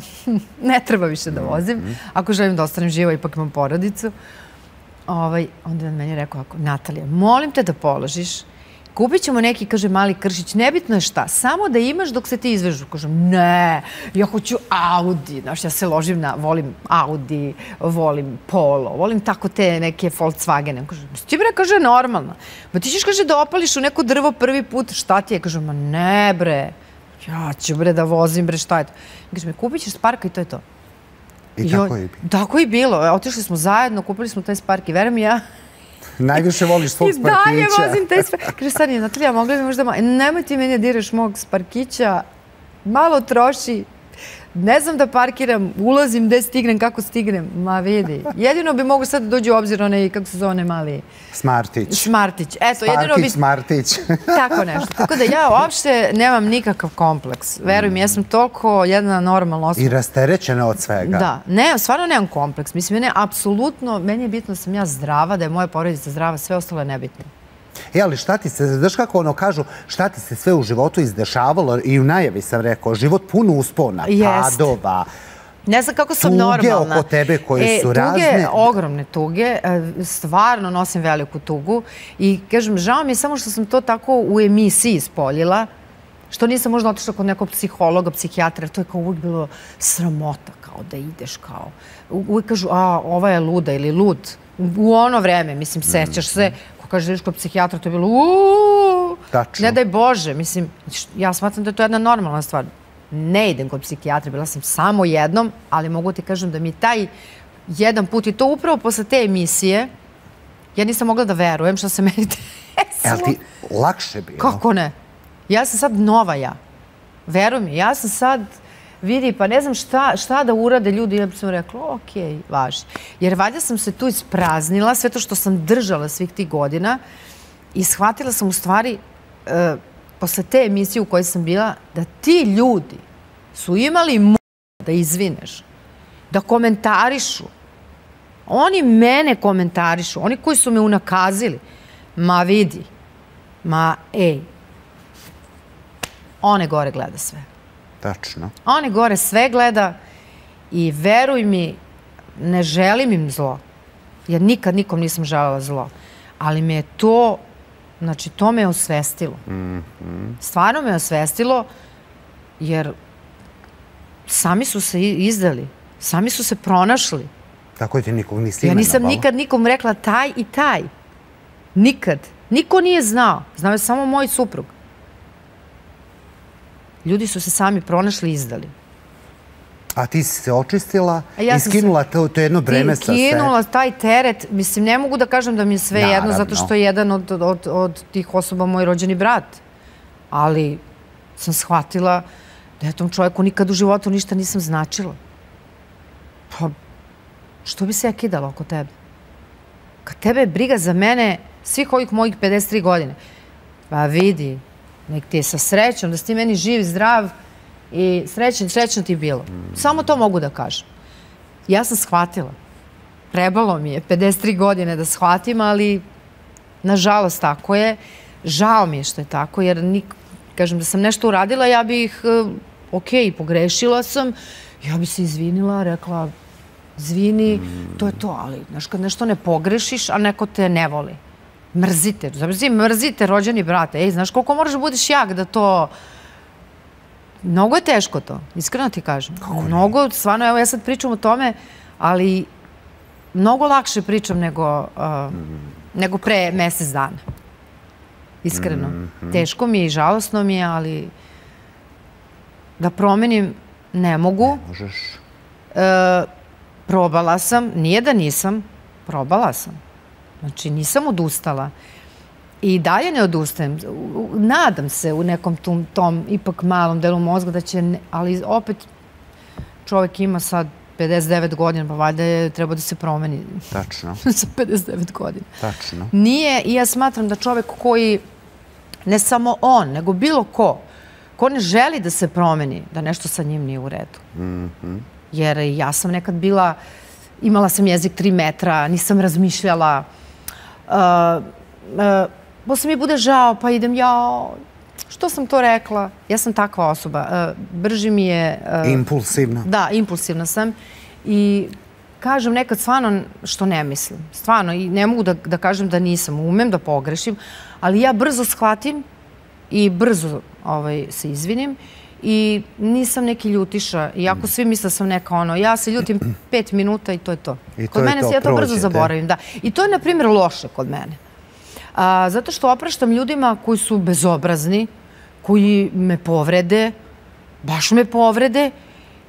ne treba više da vozim. Ako želim da ostanem živa, ipak imam porodicu. Onda je meni rekao, Natalija, molim te da položiš, kupit ćemo neki, kaže, mali kršić, nebitno je šta, samo da imaš dok se ti izvežu. Kažem, ne, ja hoću Audi, znaš, ja se ložim na, volim Audi, volim Polo, volim tako te neke Volkswagene. Kažem, ti bre, kaže, normalno. Ba ti ćeš, kaže, da opališ u neko drvo prvi put, šta ti je? Kažem, ma ne bre, ja ću bre da vozim, bre, šta je to? Kažem, kupit ćeš Sparka i to je to. I tako je bilo. Tako je bilo, otišli smo zajedno, kupili smo taj Spark i verujem ja, najviše voliš svog Sparkića. I dalje vozim taj Spark. Kaže, Sanija, Natalija, mogla bi možda malo, nemoj ti meni diraš mog Sparkića, malo troši, ne znam da parkiram, ulazim gde stignem, kako stignem, ma vidi. Jedino bi mogu sad da dođu u obzir onaj, kako se zove, mali... Smartić. Smartić. Eto, jedino bi... Smartić. Tako nešto. Tako da ja uopšte nemam nikakav kompleks. Veruj mi, ja sam toliko jedna normalna osoba. I rasterećena od svega. Da. Ne, stvarno nemam kompleks. Mislim, apsolutno, meni je bitno da sam ja zdrava, da je moja porodica zdrava, sve ostalo je nebitno. Ali šta ti se, znaš kako kažu, šta ti se sve u životu izdešavalo, i u najavi sam rekao, život puno uspona, padova, ne znam kako sam normalna. Tuge oko tebe koje su razne. Tuge, ogromne tuge, stvarno nosim veliku tugu i kažem, žao mi je samo što sam to tako u emisiji ispoljila, što nisam možda otišla kod nekog psihologa, psihijatra, to je kao uvijek bilo sramota, kao da ideš kao. Uvijek kažu, ova je luda ili lud. U ono vreme, mislim, sećaš se, kaže, ideš kod psihijatra, to je bilo ne daj Bože, mislim, ja smatram da je to jedna normalna stvar. Ne idem kod psihijatra, bila sam samo jednom, ali mogu ti kažem da mi taj jedan put, i to upravo posle te emisije, ja nisam mogla da verujem što se meni desilo. Ali ti lakše bilo? Kako ne? Ja sam sad nova ja. Veruj mi, ja sam sad, vidi, pa ne znam šta da urade ljudi, ja sam rekla, okej, važi. Jer valjda sam se tu ispraznila, sve to što sam držala svih tih godina i shvatila sam u stvari, posle te emisije u kojoj sam bila, da ti ljudi su imali da izvineš, da komentarišu. Oni mene komentarišu, oni koji su me unakazili. Ma vidi, ma ej, one gore gleda sve. Tačno. One gore sve gleda i veruj mi, ne želim im zlo. Jer nikad nikom nisam želela zlo. Ali me je to, znači to me je osvestilo. Stvarno me je osvestilo jer sami su se izdali. Sami su se pronašli. Tako je ti nikog nisi imenovala? Ja nisam nikad nikom rekla taj i taj. Nikad. Niko nije znao. Znao je samo moj suprug. Ljudi su se sami pronašli i izdali. A ti si se očistila i skinula to jedno breme sa sebe? Skinula taj teret. Mislim, ne mogu da kažem da mi je sve jedno, zato što je jedan od tih osoba moj rođeni brat. Ali sam shvatila da ja tom čovjeku nikad u životu ništa nisam značila. Pa, što bi se ja kidala oko tebe? Kad tebe je briga za mene svih ovih mojih 53 godine, pa vidi, nek ti je sa srećom, da si ti meni živ, zdrav i srećno ti je bilo. Samo to mogu da kažem. Ja sam shvatila. Trebalo mi je 53 godine da shvatim, ali nažalost tako je. Žao mi je što je tako, jer kažem da sam nešto uradila, ja bih, ok, pogrešila sam, ja bi se izvinila, rekla, izvini, to je to, ali znaš, kad nešto ne pogrešiš, a neko te ne voli, mrzite, mrzite rođeni brate, ej, znaš koliko moraš da budeš jak da to... Mnogo je teško to, iskreno ti kažem. Mnogo, stvarno, evo ja sad pričam o tome, ali mnogo lakše pričam nego pre mesec dana. Iskreno. Teško mi je i žalosno mi je, ali da promenim ne mogu. Ne možeš. Probala sam, nije da nisam, probala sam. Znači, nisam odustala. I dalje ne odustajem. Nadam se u nekom tom ipak malom delu mozga da će, ali opet čovjek ima sad 59 godina, pa valjda je treba da se promeni. Tačno. Sa 59 godina. Tačno. Nije, i ja smatram da čovjek koji, ne samo on, nego bilo ko ne želi da se promeni, da nešto sa njim nije u redu. Jer ja sam nekad bila, imala sam jezik 3 metra, nisam razmišljala, posle mi bude žao, pa idem, što sam to rekla? Ja sam takva osoba. Brži mi je... Impulsivna. Da, impulsivna sam. I kažem nekad stvarno što ne mislim. Stvarno, i ne mogu da kažem da nisam. Umem da pogrešim, ali ja brzo shvatim i brzo se izvinim. I nisam neki ljutiša. Iako svi misle da sam neka ja se ljutim 5 minuta i to je to. Kod mene se ja to brzo zaboravim. I to je, na primjer, loše kod mene. Zato što opraštam ljudima koji su bezobrazni, koji me povrede, baš me povrede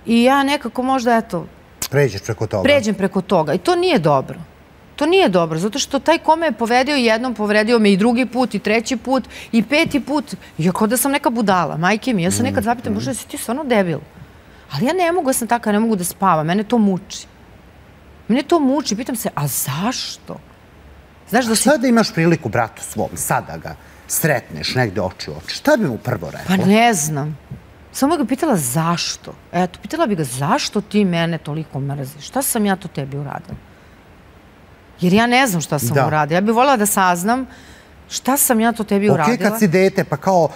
i ja nekako možda, eto... Pređeš preko toga. Pređem preko toga i to nije dobro. To nije dobro, zato što taj ko me je povedio jednom, povedio me i drugi put, i treći put, i 5. put. Ja kao da sam neka budala, majke mi. Ja sam nekad zapitam, bože, si ti stvarno debil. Ali ja ne mogu, ja sam taka, ne mogu da spavam. Mene to muči. Mene to muči. Pitam se, a zašto? Sada imaš priliku bratu svom, sada ga sretneš negde oči u oči. Šta bi mu prvo rekla? Pa ne znam. Samo ga pitala zašto. Eto, pitala bi ga zašto ti mene toliko mrziš. Šta sam ja to tebi uradila? Jer ja ne znam šta sam uradila. Ja bih voljela da saznam šta sam ja to tebi uradila. Ok, kad si dete, pa kao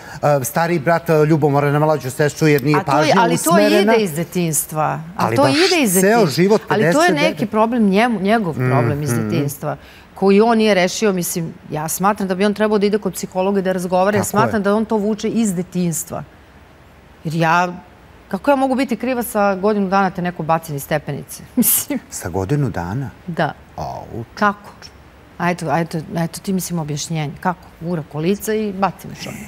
stariji brat ljubomora na mlađu sestru jer nije pažnje usmerena. Ali to ide iz detinjstva. Ali baš ceo život 59. Ali to je neki problem, njegov problem iz detinjstva, koji on nije rešio. Mislim, ja smatram da bi on trebao da ide kod psihologa i da razgovara. Ja smatram da on to vuče iz detinjstva. Jer kako ja mogu biti kriva sa godinu dana te neko baci niz stepenice? Sa godinu dana? Da. Kako? Eto ti mislim objašnjenje. Kako? Ura kolica i baci me čovjek.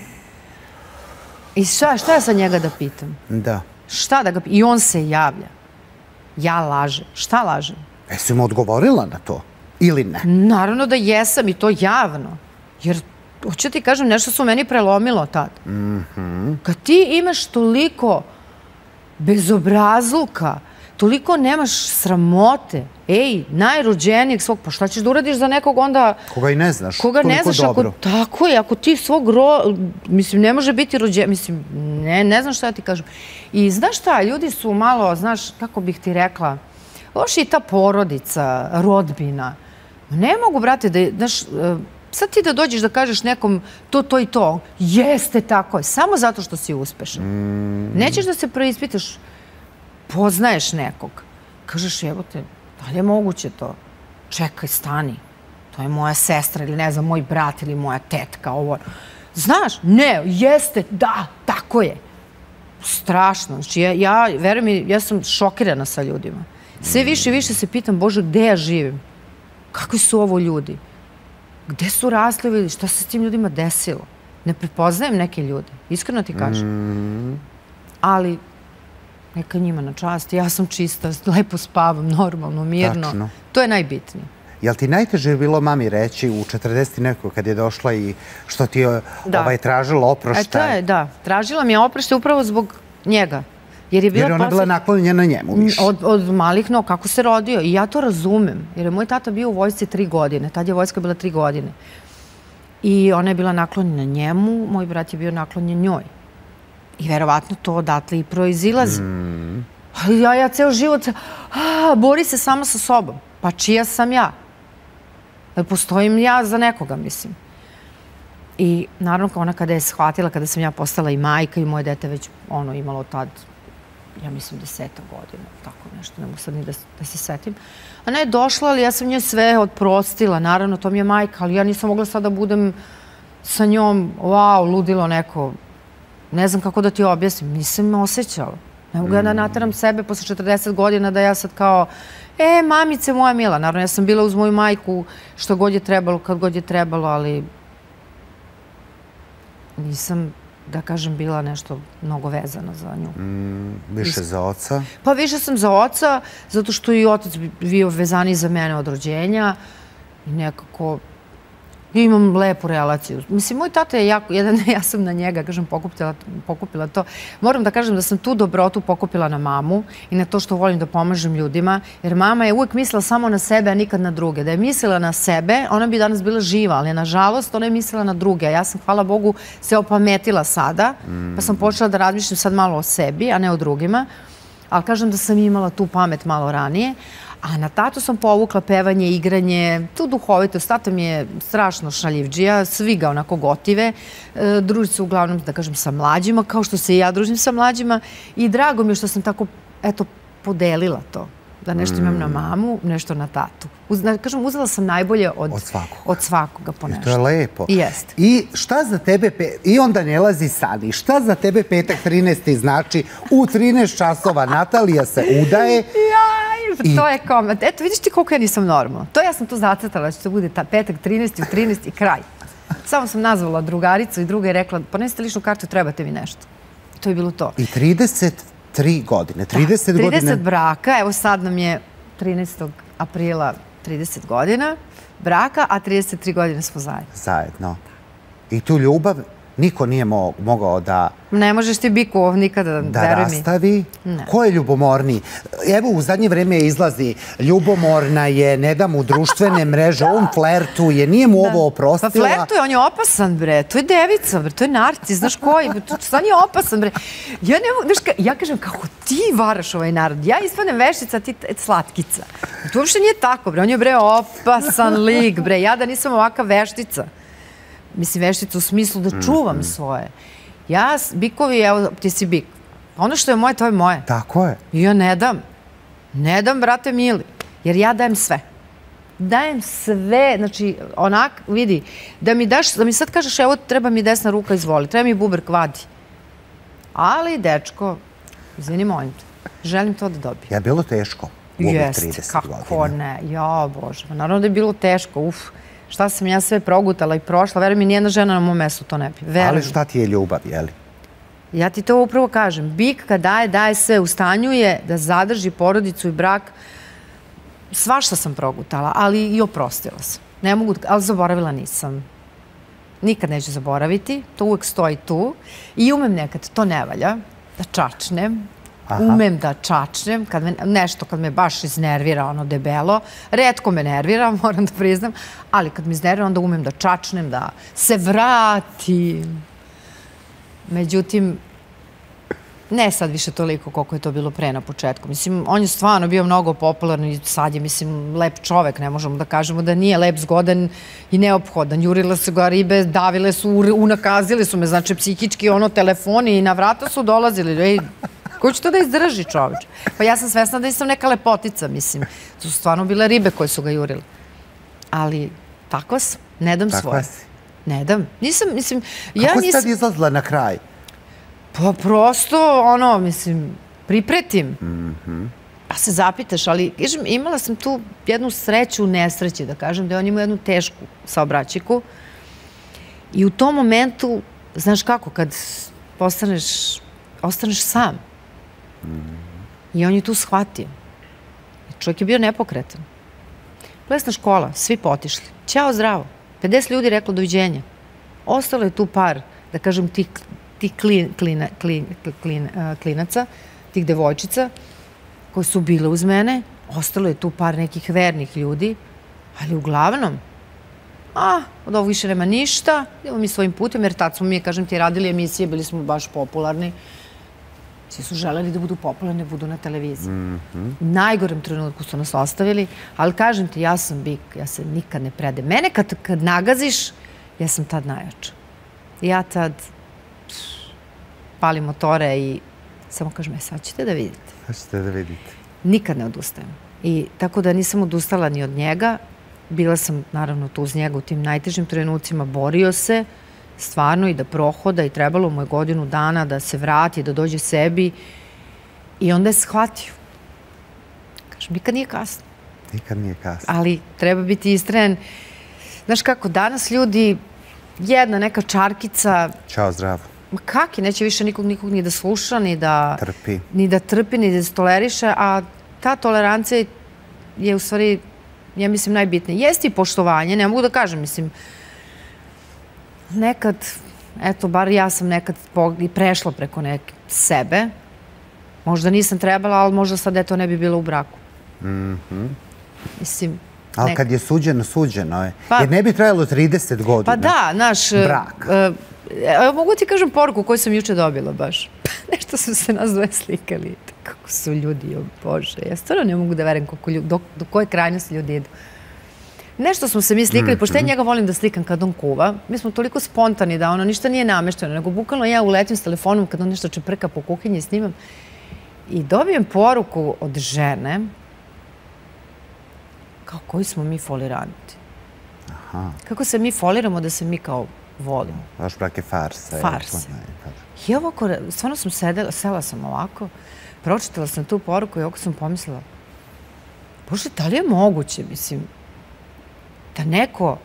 I šta ja sa njega da pitam? Da. Šta da ga pitam? I on se javlja. Ja lažem. Šta lažem? Jesi mu odgovorila na to? Ili ne? Naravno da jesam i to javno. Jer, hoću ti kažem, nešto su meni prelomilo tad. Kad ti imaš toliko bezobrazluka, toliko nemaš sramote, najrođenijeg svog, pa šta ćeš da uradiš za nekog onda... Koga i ne znaš, koga ne znaš, tako je, ako ti svog mislim, ne može biti rođen, mislim, ne znam šta ja ti kažem. I znaš šta, ljudi su malo, znaš, kako bih ti rekla, loši i ta porodica, rodbina. Ne mogu, brate, da, znaš, sad ti da dođeš da kažeš nekom to i to, jeste tako je, samo zato što si uspešan. Nećeš da se preispitaš, poznaješ nekog, kažeš, evo te, da li je moguće to? Čekaj, stani, to je moja sestra ili ne znam, moj brat ili moja tetka, ovo. Znaš, ne, jeste, da, tako je. Strašno, znači veruj mi, ja sam šokirana sa ljudima. Sve više i više se pitam, Bože, gde ja živim? Kakvi su ovo ljudi? Gde su rasli? Šta se s tim ljudima desilo? Ne prepoznajem neke ljude, iskreno ti kažem. Ali neka njima na čast. Ja sam čista, lepo spavam, normalno, mirno. To je najbitnije. Jel ti najteže je bilo mami reći u 40 neko kad je došla i što ti je tražila oproštaj? Da, tražila mi je oproštaj upravo zbog njega. Jer je ona bila naklonjena njemu više. Od malih nog, kako se rodio. I ja to razumem, jer je moj tata bio u vojsci 3 godine. Tad je vojska bila 3 godine. I ona je bila naklonjena njemu, moj brat je bio naklonjen njoj. I verovatno to odatle i proizilazi. Ja ceo život bori se sama sa sobom. Pa čija sam ja? Postojim ja za nekoga, mislim. I naravno ona kada je shvatila, kada sam ja postala i majka i moje dete već imalo tad, ja mislim 10 godina, tako nešto, ne mogu sad ni da se setim. Ona je došla, ali ja sam njoj sve otprostila, naravno to mi je majka, ali ja nisam mogla sad da budem sa njom, wow, ludilo neko, ne znam kako da ti objasnim, nisam me osjećala. Ne mogu ja da nateram sebe posle 40 godina da ja sad kao, mamice moja mila, naravno ja sam bila uz moju majku što god je trebalo, kad god je trebalo, ali nisam, da kažem, bila nešto mnogo vezana za nju. Više za oca? Pa više sam za oca, zato što i otac bio vezani za mene od rođenja i nekako imam lepu relaciju. Mislim, moj tata je jako, ja sam na njega, kažem, pokupila to. Moram da kažem da sam tu dobrotu pokupila na mamu i na to što volim da pomažem ljudima, jer mama je uvek mislila samo na sebe, a nikad na druge. Da je mislila na sebe, ona bi danas bila živa, ali nažalost ona je mislila na druge. Ja sam, hvala Bogu, se opametila sada, pa sam počela da razmišljam sad malo o sebi, a ne o drugima. Ali kažem da sam imala tu pamet malo ranije. A na tatu sam povukla pevanje, igranje, tu duhovitost. Tata mi je strašno šaljivdžija, svi ga onako gotive. Druži se uglavnom, da kažem, sa mlađima, kao što se i ja družim sa mlađima. I drago mi je što sam tako, eto, podelila to. Da nešto imam na mamu, nešto na tatu. Kažem, uzela sam najbolje od svakoga po nešto. I to je lepo. Jeste. I šta za tebe, i onda ne lazi sad, i šta za tebe petak 13. znači u 13 časova Natalija se udaje. To je komad. Eto, vidiš ti koliko ja nisam normalna. To ja sam to zacrtala, da će to bude petak 13. u 13 i kraj. Samo sam nazvala drugaricu i druga je rekla, ponesite ličnu kartu, trebate mi nešto. To je bilo to. I 33 godine, 30 godine. 30 braka, evo sad nam je 13. aprila 30 godina braka, a 33 godine smo zajedno. Zajedno. I tu ljubav niko nije mogao da... Ne možeš ti biku nikada, veruj mi. Da rastavi. Ko je ljubomorniji? Evo, u zadnje vreme izlazi ljubomorna je, ne da mu društvene mreže, on flertuje, nije mu ovo oprostila. Pa flertuje, on je opasan, bre. To je devica, bre, to je narcis, znaš koji? Stan je opasan, bre. Ja kažem, kako ti varaš ovaj narod? Ja ispadnem veštica, ti slatkica. To uopšte nije tako, bre. On je, bre, opasan lik, bre. Ja da nisam ovaka veštica. Mislim, veštica u smislu da čuvam svoje. Ja, bikovi, evo, ti si bik. Ono što je moje, to je moje. Tako je. I ja ne dam. Ne dam, brate mili. Jer ja dajem sve. Dajem sve. Znači, onak, vidi, da mi sad kažeš, evo, treba mi desna ruka, izvoli. Treba mi bubrk, vadi. Ali, dečko, izvini, molim te. Želim to da dobijem. Je bilo teško u ovih 30 godina? Jeste, kako ne. Ja, Bože. Naravno da je bilo teško, šta sam ja sve progutala i prošla, veruj mi, nijedna žena na mom mestu to ne bi. Ali šta ti je ljubav, jeli? Ja ti to upravo kažem. Bik kad daje sve, u stanju je da zadrži porodicu i brak. Svašta sam progutala, ali i oprostila sam. Ne mogu, ali zaboravila nisam. Nikad neću zaboraviti, to uvek stoji tu. I umem nekad, to ne valja, da čačnem. Umem da čačnem, nešto kad me baš iznervira, ono debelo. Retko me nervira, moram da priznam, ali kad me iznervira, onda umem da čačnem, da se vratim. Međutim, ne sad više toliko koliko je to bilo pre na početku. Mislim, on je stvarno bio mnogo popularan i sad je, mislim, lep čovek, ne možemo da kažemo da nije lep, zgodan i neophodan. Jurila su ga ribe, davile su, unakazili su me, znači psihički, telefoni i na vrata su dolazili. Ko će to da izdrži, čoveč? Pa ja sam svesna da nisam neka lepotica, mislim. To su stvarno bile ribe koje su ga jurile. Ali tako sam, ne dam svoje. Tako si? Ne dam. Nisam, mislim... Kako si tad izlazila na kraj? Pa prosto, mislim, pripretim. Pa se zapitaš, ali, kažem, imala sam tu jednu sreću u nesreći, da kažem, da je on imao jednu tešku saobraćajku. I u tom momentu, znaš kako, kad ostaneš sam. I on je tu shvatio. Čovjek je bio nepokretan. Plesna škola, svi potišli. Ćao, zdravo. 50 ljudi reklo doviđenja. Ostalo je tu par, da kažem, ti klinaca. tih devojčica koje su bile uz mene. Ostalo je tu par nekih vernih ljudi, ali uglavnom, od ovog više nema ništa, idemo mi svojim putem, jer tad smo mi, kažem ti, radili emisije, bili smo baš popularni. Svi su želeli da budu popularni, da budu na televiziji. U najgorem trenutku su nas ostavili, ali kažem ti, ja sam bik, ja se nikad ne predem. Mene kad nagaziš, ja sam tad najjača. Ja tad palim motore i samo kažem, sad ćete da vidite. Sad ćete da vidite. Nikad ne odustajem. I tako da nisam odustala ni od njega. Bila sam, naravno, tu uz njega u tim najtežim trenucima. Borio se, stvarno, i da prohoda, i trebalo mu je godinu dana da se vrati, da dođe sebi. I onda je shvatio. Kažem, nikad nije kasno. Nikad nije kasno. Ali treba biti istrajan. Znaš kako, danas ljudi, jedna neka čarkica... Ćao, zdravo. Ma kaki, neće više nikog ni da sluša, ni da trpi, ni da se toleriše, a ta tolerancija je u stvari, ja mislim, najbitnija. Jeste i poštovanje, ne mogu da kažem, mislim, nekad, eto, bar ja sam nekad i prešla preko sebe. Možda nisam trebala, ali možda sad, eto, ne bi bila u braku. Mislim... Ali kad je suđeno, suđeno je. Jer ne bi trajalo 30 godina. Pa da, naš... Brak. Mogu ti kažem poruku koju sam juče dobila baš. Nešto su se nas dvoje slikali. Kako su ljudi, Bože. Ja stvarno ne mogu da verujem do koje krajnosti ljudi idu. Nešto smo se mi slikali, pošto ja njega volim da slikam kad on kuva. Mi smo toliko spontani da ono ništa nije namešteno, nego bukvalno ja uletim s telefonom kad on nešto čeprka po kuhinji i snimam. I dobijem poruku od žene kao koji smo mi foliranti. Kako se mi foliramo da se mi kao volimo. Vaš brak je farsa. Farsa. I ovako, stvarno sam sela sam ovako, pročitala sam tu poruku i ovako sam pomislila, Bože, da li je moguće, mislim, da neko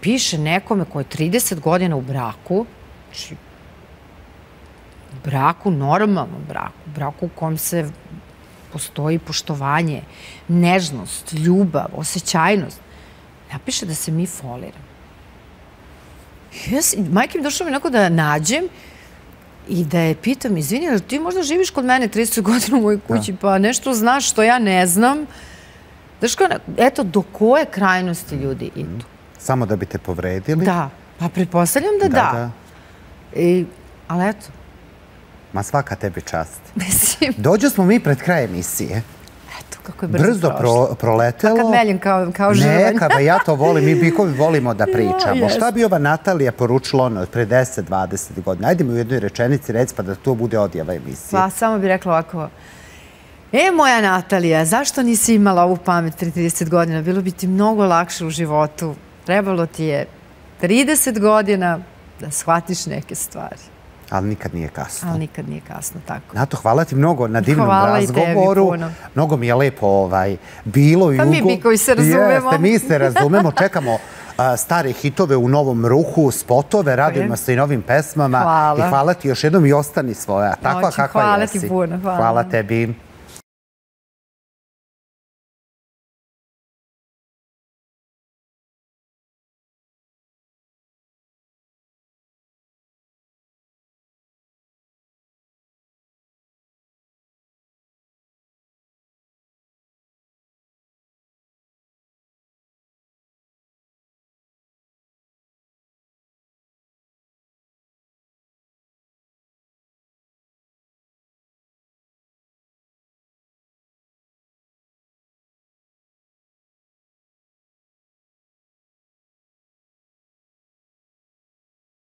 piše nekome ko je 30 godina u braku, znači, u braku, normalnom braku, braku u kom se postoji poštovanje, nežnost, ljubav, osjećajnost, napiše da se mi foliramo. Majke mi došlo mi onako da nađem i da je pitam, izvini, ali ti možda živiš kod mene 30 godina u mojoj kući, pa nešto znaš što ja ne znam. Znaš kao, eto, do koje krajnosti ljudi idu. Samo da bi te povredili? Da, pa pretpostavljam da da. Ali eto. Ma svaka tebi čast. Mislim. Dođo smo mi pred kraj emisije. Eto, kako je brzo proletelo. Pa kad meljem kao žrvanj. Neka, ba ja to volim, mi bikovi volimo da pričamo. Šta bi ova Natalija poručila ono od pre 10-20 godina? Ajde mi u jednoj rečenici reci pa da to bude odjava emisije. Pa samo bih rekla ovako, moja Natalija, zašto nisi imala ovu pamet pre 30 godina? Bilo bi ti mnogo lakše u životu. Trebalo ti je 30 godina da shvatiš neke stvari. Ali nikad nije kasno. Ali nikad nije kasno, tako. Nato, hvala ti mnogo na divnom razgovoru. Hvala i tebi puno. Mnogo mi je lepo bilo i Pa mi bikovi se razumemo. Mi se razumemo, čekamo stare hitove u novom ruhu, spotove, radujemo se i novim pesmama. Hvala. I hvala ti još jednom i ostani svoja. Takva kakva jesi. Hvala ti puno. Hvala tebi.